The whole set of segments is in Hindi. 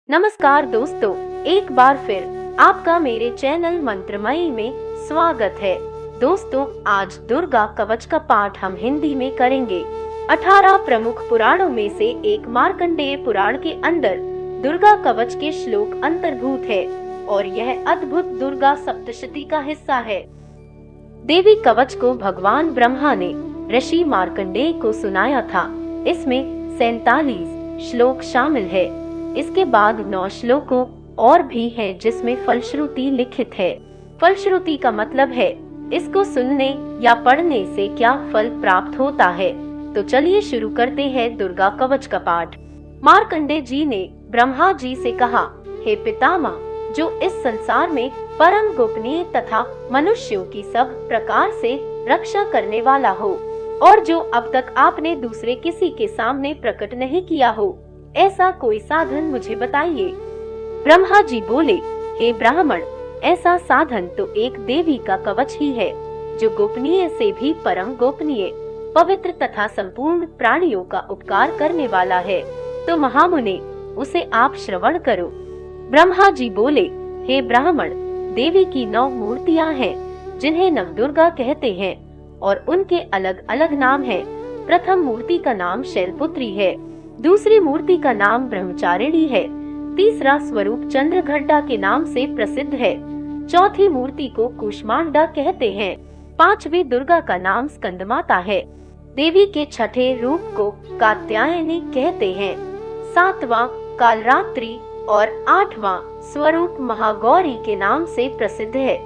नमस्कार दोस्तों, एक बार फिर आपका मेरे चैनल मंत्रमयी में स्वागत है। दोस्तों, आज दुर्गा कवच का पाठ हम हिंदी में करेंगे। 18 प्रमुख पुराणों में से एक मार्कंडेय पुराण के अंदर दुर्गा कवच के श्लोक अंतर्भूत है और यह अद्भुत दुर्गा सप्तशती का हिस्सा है। देवी कवच को भगवान ब्रह्मा ने ऋषि मार्कंडेय को सुनाया था। इसमें 47 श्लोक शामिल है। इसके बाद 9 श्लोकों और भी है जिसमें फलश्रुति लिखित है। फलश्रुति का मतलब है इसको सुनने या पढ़ने से क्या फल प्राप्त होता है। तो चलिए शुरू करते हैं दुर्गा कवच का पाठ। मार्कंडेय जी ने ब्रह्मा जी से कहा, हे पितामह, जो इस संसार में परम गोपनीय तथा मनुष्यों की सब प्रकार से रक्षा करने वाला हो और जो अब तक आपने दूसरे किसी के सामने प्रकट नहीं किया हो, ऐसा कोई साधन मुझे बताइए। ब्रह्मा जी बोले, हे ब्राह्मण, ऐसा साधन तो एक देवी का कवच ही है जो गोपनीय से भी परम गोपनीय, पवित्र तथा संपूर्ण प्राणियों का उपकार करने वाला है। तो महामुने, उसे आप श्रवण करो। ब्रह्मा जी बोले, हे ब्राह्मण, देवी की 9 मूर्तियां हैं जिन्हें नवदुर्गा कहते हैं और उनके अलग अलग नाम हैं। प्रथम मूर्ति का नाम शैलपुत्री है, दूसरी मूर्ति का नाम ब्रह्मचारिणी है, तीसरा स्वरूप चंद्रघंटा के नाम से प्रसिद्ध है, चौथी मूर्ति को कूष्मांडा कहते हैं, पांचवी दुर्गा का नाम स्कंदमाता है, देवी के छठे रूप को कात्यायनी कहते हैं, सातवां कालरात्रि और 8वां स्वरूप महागौरी के नाम से प्रसिद्ध है,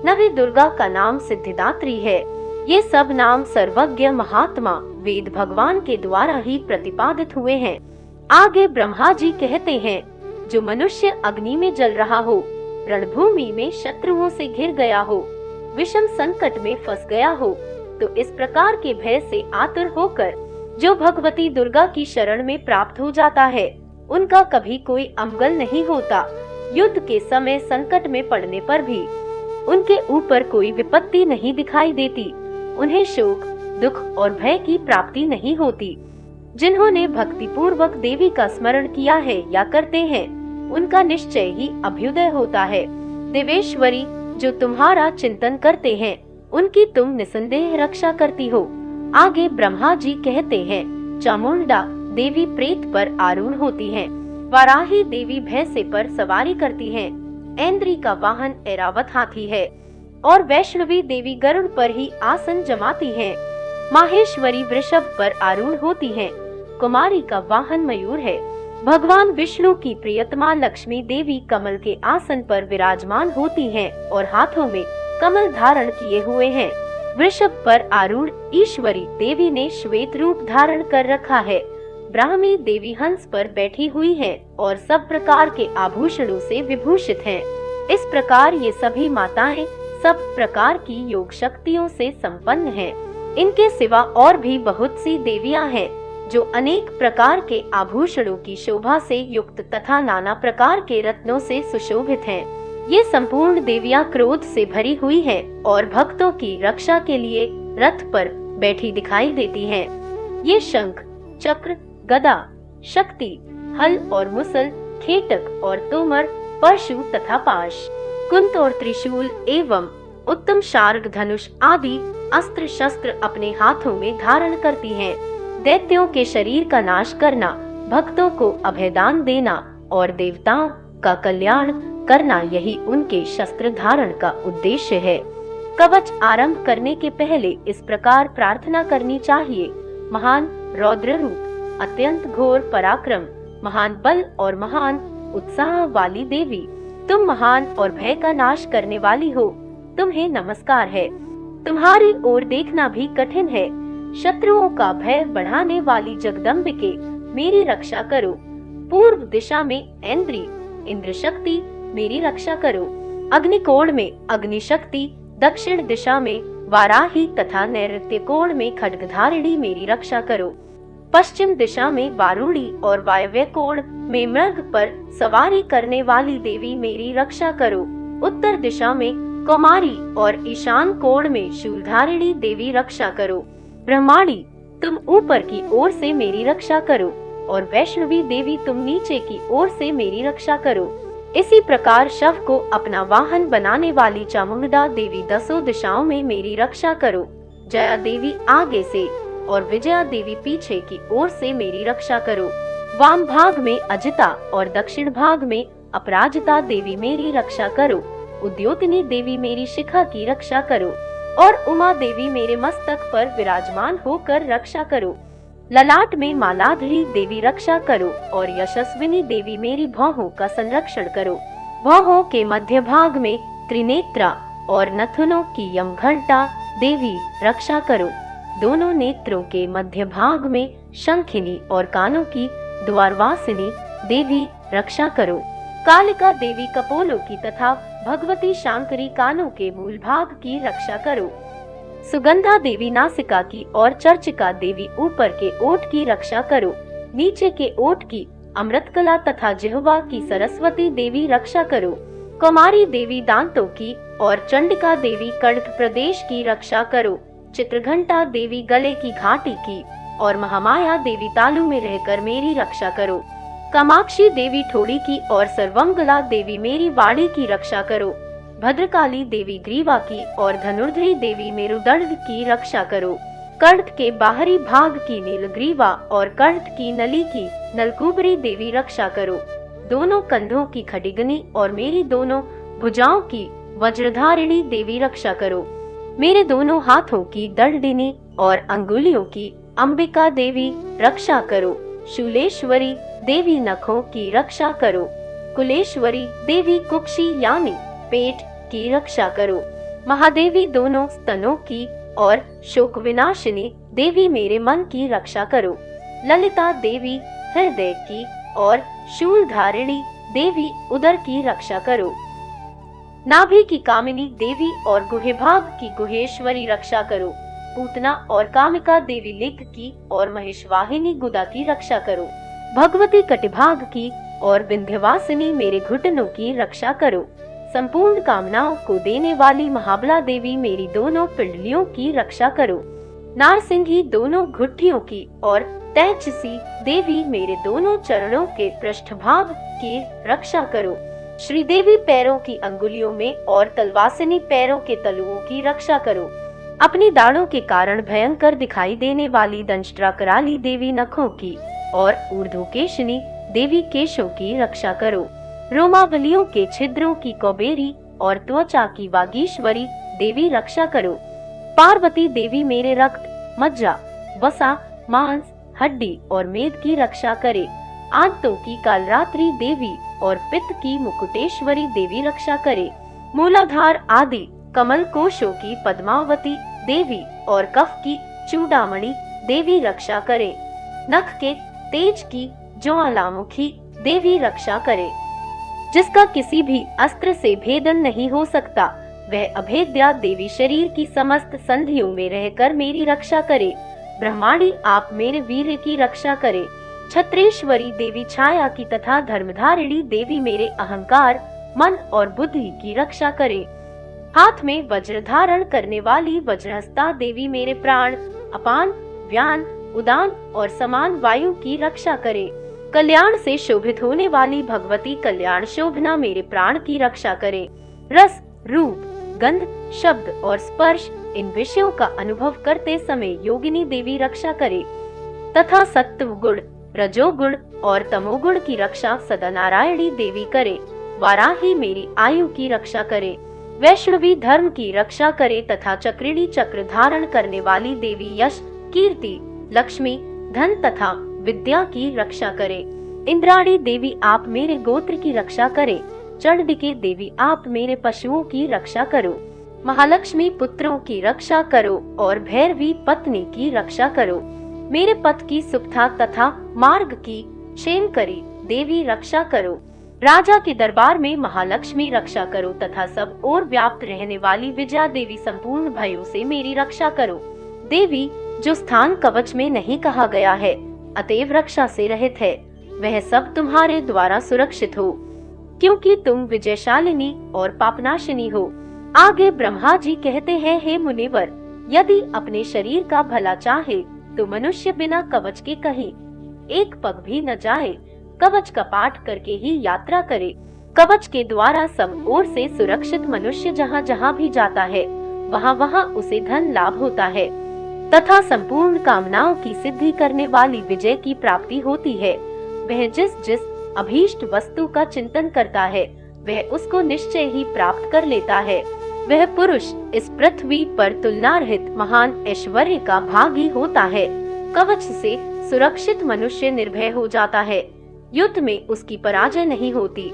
नवी दुर्गा का नाम सिद्धिदात्री है। ये सब नाम सर्वज्ञ महात्मा वेद भगवान के द्वारा ही प्रतिपादित हुए हैं। आगे ब्रह्मा जी कहते हैं, जो मनुष्य अग्नि में जल रहा हो, रणभूमि में शत्रुओं से घिर गया हो, विषम संकट में फंस गया हो, तो इस प्रकार के भय से आतुर होकर जो भगवती दुर्गा की शरण में प्राप्त हो जाता है, उनका कभी कोई अमंगल नहीं होता। युद्ध के समय संकट में पड़ने पर भी उनके ऊपर कोई विपत्ति नहीं दिखाई देती। उन्हें शोक, दुख और भय की प्राप्ति नहीं होती। जिन्होंने भक्ति पूर्वक देवी का स्मरण किया है या करते हैं, उनका निश्चय ही अभ्युदय होता है। देवेश्वरी, जो तुम्हारा चिंतन करते हैं, उनकी तुम निसंदेह रक्षा करती हो। आगे ब्रह्मा जी कहते हैं, चामुंडा देवी प्रेत पर आरूढ़ होती हैं, वाराही देवी भैंसे पर सवारी करती हैं, ऐन्द्री का वाहन ऐरावत हाथी है और वैष्णवी देवी गरुड़ पर ही आसन जमाती हैं। माहेश्वरी वृषभ पर आरूढ़ होती हैं, कुमारी का वाहन मयूर है। भगवान विष्णु की प्रियतमा लक्ष्मी देवी कमल के आसन पर विराजमान होती हैं और हाथों में कमल धारण किए हुए हैं। वृषभ पर आरूढ़ ईश्वरी देवी ने श्वेत रूप धारण कर रखा है। ब्राह्मी देवी हंस पर बैठी हुई है और सब प्रकार के आभूषणों से विभूषित हैं। इस प्रकार ये सभी माताएं सब प्रकार की योग शक्तियों से संपन्न हैं। इनके सिवा और भी बहुत सी देवियां हैं जो अनेक प्रकार के आभूषणों की शोभा से युक्त तथा नाना प्रकार के रत्नों से सुशोभित हैं। ये संपूर्ण देवियां क्रोध से भरी हुई हैं और भक्तों की रक्षा के लिए रथ पर बैठी दिखाई देती हैं। ये शंख, चक्र, गदा, शक्ति, हल और मुसल, खेटक और तोमर, परशु तथा पाश, कुंत और त्रिशूल एवं उत्तम शार्ग धनुष आदि अस्त्र शस्त्र अपने हाथों में धारण करती हैं। दैत्यों के शरीर का नाश करना, भक्तों को अभयदान देना और देवताओं का कल्याण करना, यही उनके शस्त्र धारण का उद्देश्य है। कवच आरंभ करने के पहले इस प्रकार प्रार्थना करनी चाहिए, महान रौद्र रूप, अत्यंत घोर पराक्रम, महान बल और महान उत्साह वाली देवी, तुम महान और भय का नाश करने वाली हो, तुम्हें नमस्कार है। तुम्हारी ओर देखना भी कठिन है। शत्रुओं का भय बढ़ाने वाली जगदम्बिके, मेरी रक्षा करो। पूर्व दिशा में ऐन्द्री, इंद्र शक्ति, मेरी रक्षा करो। अग्निकोण में अग्नि शक्ति, दक्षिण दिशा में वाराही तथा नैऋत्य कोण में खड्गधारिणी, मेरी रक्षा करो। पश्चिम दिशा में वारुणी और वायव्य कोण में मृग पर सवारी करने वाली देवी, मेरी रक्षा करो। उत्तर दिशा में कुमारी और ईशान कोण में शूलधारिणी देवी, रक्षा करो। ब्रह्माणी, तुम ऊपर की ओर से मेरी रक्षा करो। और वैष्णवी देवी तुम नीचे की ओर से मेरी रक्षा करो। इसी प्रकार शव को अपना वाहन बनाने वाली चामुंडा देवी दसों दिशाओं में मेरी रक्षा करो। जया देवी आगे से और विजया देवी पीछे की ओर से मेरी रक्षा करो। वाम भाग में अजिता और दक्षिण भाग में अपराजिता देवी मेरी रक्षा करो। उद्योतिनी देवी मेरी शिखा की रक्षा करो और उमा देवी मेरे मस्तक पर विराजमान होकर रक्षा करो। ललाट में मालाधरी देवी रक्षा करो और यशस्विनी देवी मेरी भौहों का संरक्षण करो। भौहों के मध्य भाग में त्रिनेत्रा और नथुनों की यमघंटा देवी रक्षा करो। दोनों नेत्रों के मध्य भाग में शंखिनी और कानों की द्वारवासिनी देवी रक्षा करो। कालिका देवी कपोलों की तथा भगवती शांकरी कानों के मूल भाग की रक्षा करो। सुगंधा देवी नासिका की और चर्चिका देवी ऊपर के ओठ की रक्षा करो। नीचे के ओठ की अमृतकला तथा जिह्वा की सरस्वती देवी रक्षा करो। कुमारी देवी दांतों की और चंडिका देवी कड़क प्रदेश की रक्षा करो। चित्रघंटा देवी गले की घाटी की और महामाया देवी तालू में रहकर मेरी रक्षा करो। कामाक्षी देवी ठोड़ी की और सर्वंगला देवी मेरी वाड़ी की रक्षा करो। भद्रकाली देवी ग्रीवा की और धनुर्धरी देवी मेरुदंड की रक्षा करो। कंठ के बाहरी भाग की नीलग्रीवा और कंठ की नली की नलकूबरी देवी रक्षा करो। दोनों कंधों की खडिगनी और मेरी दोनों भुजाओं की वज्रधारिणी देवी रक्षा करो। मेरे दोनों हाथों की दंडिनी और अंगुलियों की अंबिका देवी रक्षा करो। शूलेश्वरी देवी नखों की रक्षा करो। कुलेश्वरी देवी कुक्षी यानी पेट की रक्षा करो। महादेवी दोनों स्तनों की और शोक विनाशिनी देवी मेरे मन की रक्षा करो। ललिता देवी हृदय की और शूलधारिणी देवी उदर की रक्षा करो। नाभि की कामिनी देवी और गुहेभाग की गुहेश्वरी रक्षा करो। पूतना और कामिका देवी लिंग की और महेशवाहिनी गुदा की रक्षा करो। भगवती कटिभाग की और विंध्यवासिनी मेरे घुटनों की रक्षा करो। संपूर्ण कामनाओं को देने वाली महाबला देवी मेरी दोनों पिंडलियों की रक्षा करो। नारसिंही दोनों घुट्टियों की और तैचसी देवी मेरे दोनों चरणों के पृष्ठभाग की रक्षा करो। श्रीदेवी पैरों की अंगुलियों में और तलवासिनी पैरों के तलुओं की रक्षा करो। अपनी दाढ़ों के कारण भयंकर दिखाई देने वाली दंष्ट्रा कराली देवी नखों की और ऊर्ध्वकेशिनी देवी केशों की रक्षा करो। रोमावलियों के छिद्रों की कौबेरी और त्वचा की वागीश्वरी देवी रक्षा करो। पार्वती देवी मेरे रक्त, मज्जा, वसा, मांस, हड्डी और मेद की रक्षा करे। आंतों की कालरात्रि देवी और पित्त की मुकुटेश्वरी देवी रक्षा करे। मूलाधार आदि कमल कोशों की पद्मावती देवी और कफ की चूड़ामणि देवी रक्षा करे। नख के तेज की ज्वालामुखी देवी रक्षा करे। जिसका किसी भी अस्त्र से भेदन नहीं हो सकता, वह अभेद्या देवी शरीर की समस्त संधियों में रहकर मेरी रक्षा करे। ब्रह्माणी आप मेरे वीर की रक्षा करे। छत्रेश्वरी देवी छाया की तथा धर्मधारिणी देवी मेरे अहंकार, मन और बुद्धि की रक्षा करे। हाथ में वज्र धारण करने वाली वज्रहस्ता देवी मेरे प्राण, अपान, व्यान, उदान और समान वायु की रक्षा करे। कल्याण से शोभित होने वाली भगवती कल्याण शोभना मेरे प्राण की रक्षा करे। रस, रूप, गंध, शब्द और स्पर्श इन विषयों का अनुभव करते समय योगिनी देवी रक्षा करे तथा सत्व गुण, रजोगुण और तमोगुण की रक्षा सदा नारायणी देवी करे। वाराही मेरी आयु की रक्षा करे। वैष्णवी धर्म की रक्षा करे तथा चक्रिणी चक्र धारण करने वाली देवी यश, कीर्ति, लक्ष्मी, धन तथा विद्या की रक्षा करे। इंद्राणी देवी आप मेरे गोत्र की रक्षा करे। चंडिके देवी आप मेरे पशुओं की रक्षा करो। महालक्ष्मी पुत्रों की रक्षा करो और भैरवी पत्नी की रक्षा करो। मेरे पथ की सुप्था तथा मार्ग की क्षेमकरी देवी रक्षा करो। राजा के दरबार में महालक्ष्मी रक्षा करो तथा सब ओर व्याप्त रहने वाली विजया देवी संपूर्ण भयों से मेरी रक्षा करो। देवी जो स्थान कवच में नहीं कहा गया है, अतएव रक्षा से रहित है, वह सब तुम्हारे द्वारा सुरक्षित हो, क्योंकि तुम विजयशालिनी और पापनाशिनी हो। आगे ब्रह्मा जी कहते हैं, हे मुनिवर, यदि अपने शरीर का भला चाहे तो मनुष्य बिना कवच के कहीं एक पग भी न जाए। कवच का पाठ करके ही यात्रा करे। कवच के द्वारा सब ओर से सुरक्षित मनुष्य जहाँ जहाँ भी जाता है, वहाँ वहाँ उसे धन लाभ होता है तथा संपूर्ण कामनाओं की सिद्धि करने वाली विजय की प्राप्ति होती है। वह जिस जिस अभीष्ट वस्तु का चिंतन करता है, वह उसको निश्चय ही प्राप्त कर लेता है। वह पुरुष इस पृथ्वी पर तुलनारहित महान ऐश्वर्य का भागी होता है। कवच से सुरक्षित मनुष्य निर्भय हो जाता है। युद्ध में उसकी पराजय नहीं होती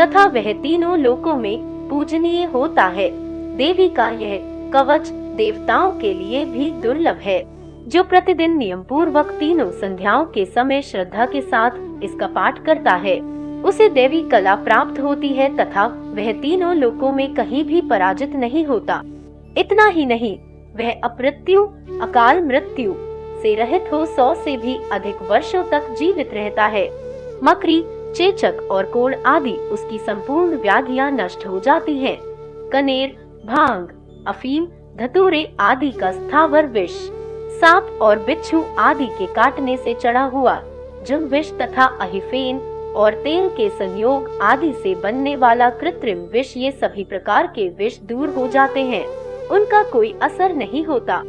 तथा वह तीनों लोकों में पूजनीय होता है। देवी का यह कवच देवताओं के लिए भी दुर्लभ है। जो प्रतिदिन नियम पूर्वक तीनों संध्याओं के समय श्रद्धा के साथ इसका पाठ करता है, उसे देवी कला प्राप्त होती है तथा वह तीनों लोकों में कहीं भी पराजित नहीं होता। इतना ही नहीं, वह अपमृत्यु अकाल मृत्यु से रहित हो 100 से भी अधिक वर्षों तक जीवित रहता है। मकरी, चेचक और कोढ़ आदि उसकी संपूर्ण व्याधियां नष्ट हो जाती हैं। कनेर, भांग, अफीम, धतूरे आदि का स्थावर विष, सांप और बिच्छू आदि के काटने से चढ़ा हुआ जम विष तथा अहिफेन और तेल के संयोग आदि से बनने वाला कृत्रिम विष, ये सभी प्रकार के विष दूर हो जाते हैं। उनका कोई असर नहीं होता।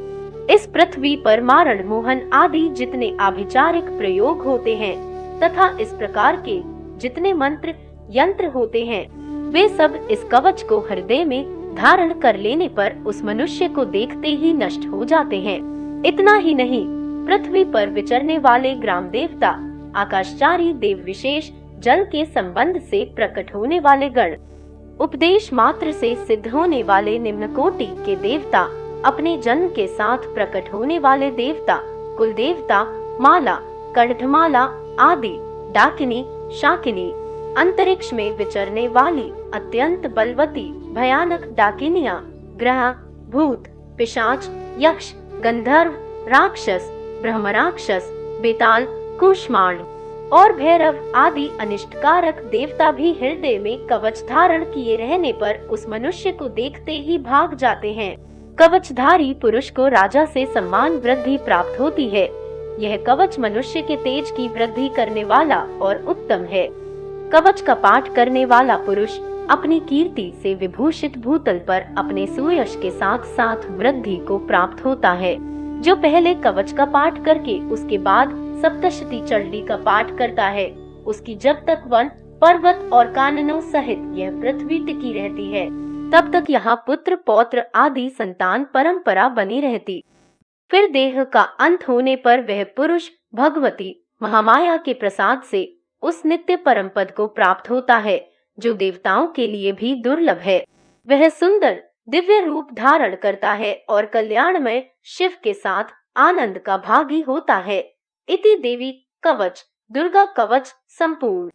इस पृथ्वी पर मारण, मोहन आदि जितने आभिचारिक प्रयोग होते हैं तथा इस प्रकार के जितने मंत्र यंत्र होते हैं, वे सब इस कवच को हृदय में धारण कर लेने पर उस मनुष्य को देखते ही नष्ट हो जाते हैं। इतना ही नहीं, पृथ्वी पर विचरने वाले ग्राम देवता, आकाशचारी देव विशेष, जल के संबंध से प्रकट होने वाले गण, उपदेश मात्र से सिद्ध होने वाले निम्न कोटि के देवता, अपने जन्म के साथ प्रकट होने वाले देवता, कुल देवता, माला, कण्ठमाला आदि, डाकिनी, शाकिनी, अंतरिक्ष में विचरने वाली अत्यंत बलवती भयानक डाकिनियां, ग्रह, भूत, पिशाच, यक्ष, गंधर्व, राक्षस, ब्रह्मराक्षस, बेताल, कुष्मांड और भैरव आदि अनिष्टकारक देवता भी हृदय में कवच धारण किए रहने पर उस मनुष्य को देखते ही भाग जाते हैं। कवचधारी पुरुष को राजा से सम्मान वृद्धि प्राप्त होती है। यह कवच मनुष्य के तेज की वृद्धि करने वाला और उत्तम है। कवच का पाठ करने वाला पुरुष अपनी कीर्ति से विभूषित भूतल पर अपने सुयश के साथ साथ वृद्धि को प्राप्त होता है। जो पहले कवच का पाठ करके उसके बाद सप्तशती चंडी का पाठ करता है, उसकी जब तक वन, पर्वत और काननों सहित यह पृथ्वी टिकी रहती है, तब तक यहाँ पुत्र पौत्र आदि संतान परंपरा बनी रहती। फिर देह का अंत होने पर वह पुरुष भगवती महामाया के प्रसाद से उस नित्य परम पद को प्राप्त होता है, जो देवताओं के लिए भी दुर्लभ है। वह सुंदर दिव्य रूप धारण करता है और कल्याणमय शिव के साथ आनंद का भागी होता है। इति देवी कवच, दुर्गा कवच संपूर्ण।